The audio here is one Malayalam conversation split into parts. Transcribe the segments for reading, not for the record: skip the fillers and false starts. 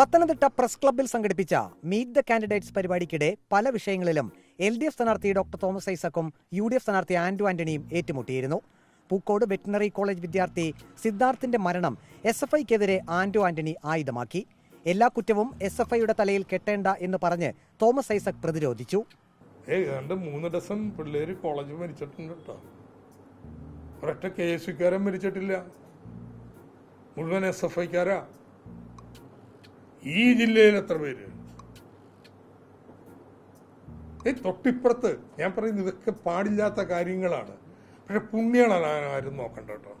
പത്തനംതിട്ട പ്രസ് ക്ലബ്ബിൽ സംഘടിപ്പിച്ച മീറ്റ് ദ കാൻഡിഡേറ്റ്സ് പരിപാടിക്കിടെ പല വിഷയങ്ങളിലും LDF സ്ഥാനാർത്ഥി ഡോക്ടർ തോമസ് ഐസക്കും UDF സ്ഥാനാർത്ഥി ആന്റോ ആന്റണിയും ഏറ്റുമുട്ടിയിരുന്നു. പൂക്കോട് വെറ്റിനറി കോളേജ് വിദ്യാർത്ഥി സിദ്ധാർത്ഥിന്റെ മരണം SFIക്കെതിരെ ആന്റോ ആന്റണി ആയുധമാക്കി. എല്ലാ കുറ്റവും SFIയുടെ തലയിൽ കെട്ടേണ്ട എന്ന് പറഞ്ഞ് തോമസ് ഐസക് പ്രതിരോധിച്ചു. 3 ഡസൻ പിള്ളേര് കോളേജ് മരിച്ചിട്ടുണ്ട് കേട്ടോ. ഒരൊറ്റ KSUക്കാരൻ മരിച്ചിട്ടില്ല, മുഴുവൻ SFIക്കാരാ. ഈ ജില്ലയിൽ എത്ര പേര്? തൊട്ടിപ്പുറത്ത് ഞാൻ പറയുന്നത് ഇതൊക്കെ പാടില്ലാത്ത കാര്യങ്ങളാണ്. പക്ഷെ പുണ്യങ്ങളാണ് ആരും നോക്കണ്ട കേട്ടോ.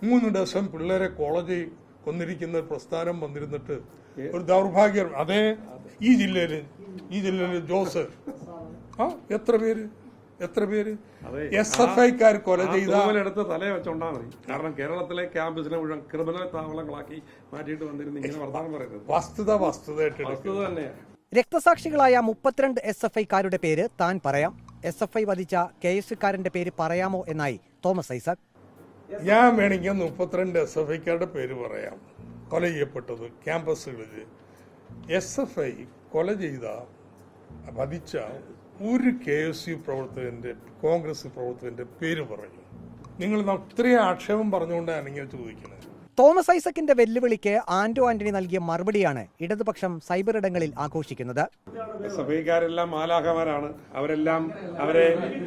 3 ഡസൻ പിള്ളേരെ കോളേജിൽ കൊന്നിരിക്കുന്ന പ്രസ്ഥാനം വന്നിരുന്നിട്ട് ഒരു ദൗർഭാഗ്യം. അതേ ഈ ജില്ലയില് ജോസ് എത്ര പേര് SFIക്കാർ കൊല ചെയ്തെടുത്ത് തലയെ വെച്ചോണ്ടാ മതി. കാരണം കേരളത്തിലെ ക്യാമ്പസിനെ മുഴുവൻ ക്രിമിനൽ താവളങ്ങളാക്കി മാറ്റിയിട്ട് വന്നിരുന്നു ഇങ്ങനെ വർത്തമാനം പറയുന്നത് വസ്തുത തന്നെയാണ്. രക്തസാക്ഷികളായ 32 SFIക്കാരുടെ പേര് താൻ പറയാം. SFI വധിച്ച KSUക്കാരന്റെ പേര് പറയാമോ എന്നായി തോമസ് ഐസക്. ഞാൻ വേണമെങ്കിൽ 32 SFIക്കാരുടെ പേര് പറയാം. കൊല ചെയ്യപ്പെട്ടത് ക്യാമ്പസുകളിൽ SFI കൊല ചെയ്ത വധിച്ച ഒരു KSU പ്രവർത്തകന്റെ, കോൺഗ്രസ് പ്രവർത്തകന്റെ പേര് പറയും. നിങ്ങൾ അത്രയും ആക്ഷേപം പറഞ്ഞുകൊണ്ടാണ് ഇങ്ങനെ ചോദിക്കുന്നത്. തോമസ് ഐസക്കിന്റെ വെല്ലുവിളിക്ക് ആന്റോ ആന്റണി നൽകിയ മറുപടിയാണ് ഇടതുപക്ഷം സൈബർ ഇടങ്ങളിൽ ആഘോഷിക്കുന്നത്. SFIക്കാരെല്ലാം മാലാഖമാരാണ്. അവരെ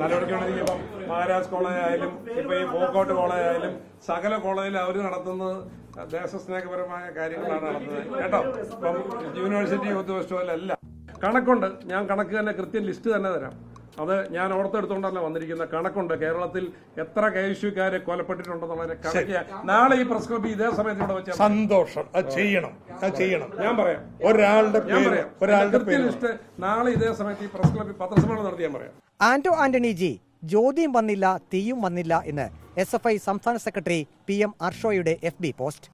തലവെടുക്കൊണ്ടിരിക്കുമ്പോൾ മഹാരാജ് കോളേജ് ആയാലും ഇപ്പൊ ഈ പോക്കോട്ട് കോളേജ് ആയാലും സകല കോളേജിൽ അവർ നടത്തുന്നത് ദേശസ്നേഹപരമായ കാര്യങ്ങളാണ് നടത്തുന്നത് കേട്ടോ. ഇപ്പം യൂണിവേഴ്സിറ്റി യൂത്ത് ഫെസ്റ്റിവലല്ല, കണക്കുണ്ട്. ഞാൻ കണക്ക് തന്നെ കൃത്യം ലിസ്റ്റ് തന്നെ തരാം. അത് ഞാൻ ഓർത്തെടുത്തോണ്ടല്ല വന്നിരിക്കുന്ന കണക്കുണ്ട്. കേരളത്തിൽ എത്ര KSUക്കാരെ കൊലപ്പെട്ടിട്ടുണ്ടെന്നുള്ളതിനെ കണക്ക് നാളെ ഈ പ്രസ് ക്ലബ്ബ് ഇതേ സമയത്ത് ഇവിടെ വെച്ചാൽ സന്തോഷം. അത് ചെയ്യണം. ഞാൻ പറയാം കൃത്യ ലിസ്റ്റ് നാളെ ഇതേ സമയത്ത് ഈ പ്രസ് ക്ലബ്ബിൽ പത്രസമ്മേളനം നടത്തി ഞാൻ പറയാം. ആന്റോ ആന്റണി ജി, ജ്യോതിയും വന്നില്ല തീയും വന്നില്ല എന്ന് SFI സംസ്ഥാന സെക്രട്ടറി PM അർഷോയുടെ FB post.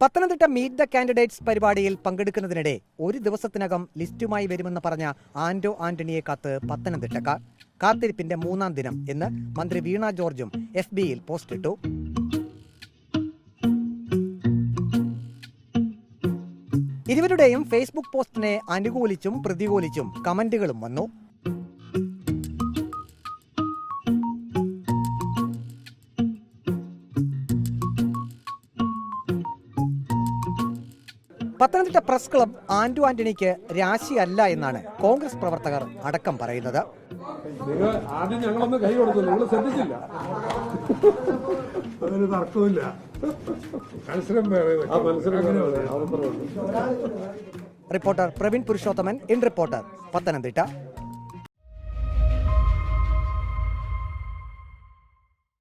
Pathanamthitta meet the candidates പരിപാടിയിൽ പങ്കെടുക്കുന്നതിനിടെ ഒരു ദിവസത്തിനകം ലിസ്റ്റുമായി വരുമെന്ന് പറഞ്ഞ ആന്റോ ആന്റണിയെ കാത്ത് പത്തനംതിട്ടക്കാർ. കാത്തിരിപ്പിന്റെ 3-ാം ദിനം എന്ന് മന്ത്രി വീണ ജോർജും FBയിൽ പോസ്റ്റിട്ടു. ഇരുവരുടെയും ഫേസ്ബുക്ക് പോസ്റ്റിനെ അനുകൂലിച്ചും പ്രതികൂലിച്ചും കമന്റുകളും വന്നു. പത്തനംതിട്ട പ്രസ് ക്ലബ് ആന്റോ ആന്റണിക്ക് രാശിയല്ല എന്നാണ് കോൺഗ്രസ് പ്രവർത്തകർ അടക്കം പറയുന്നത്. നിങ്ങൾ ആദ്യം ഞങ്ങളൊന്ന് കൈ കൊടുത്തു, നിങ്ങൾ ശ്രദ്ധിച്ചില്ല. അതൊരു തർക്കമില്ല. Reporter Praveen Purushothaman, in reporter, Pathanamthitta.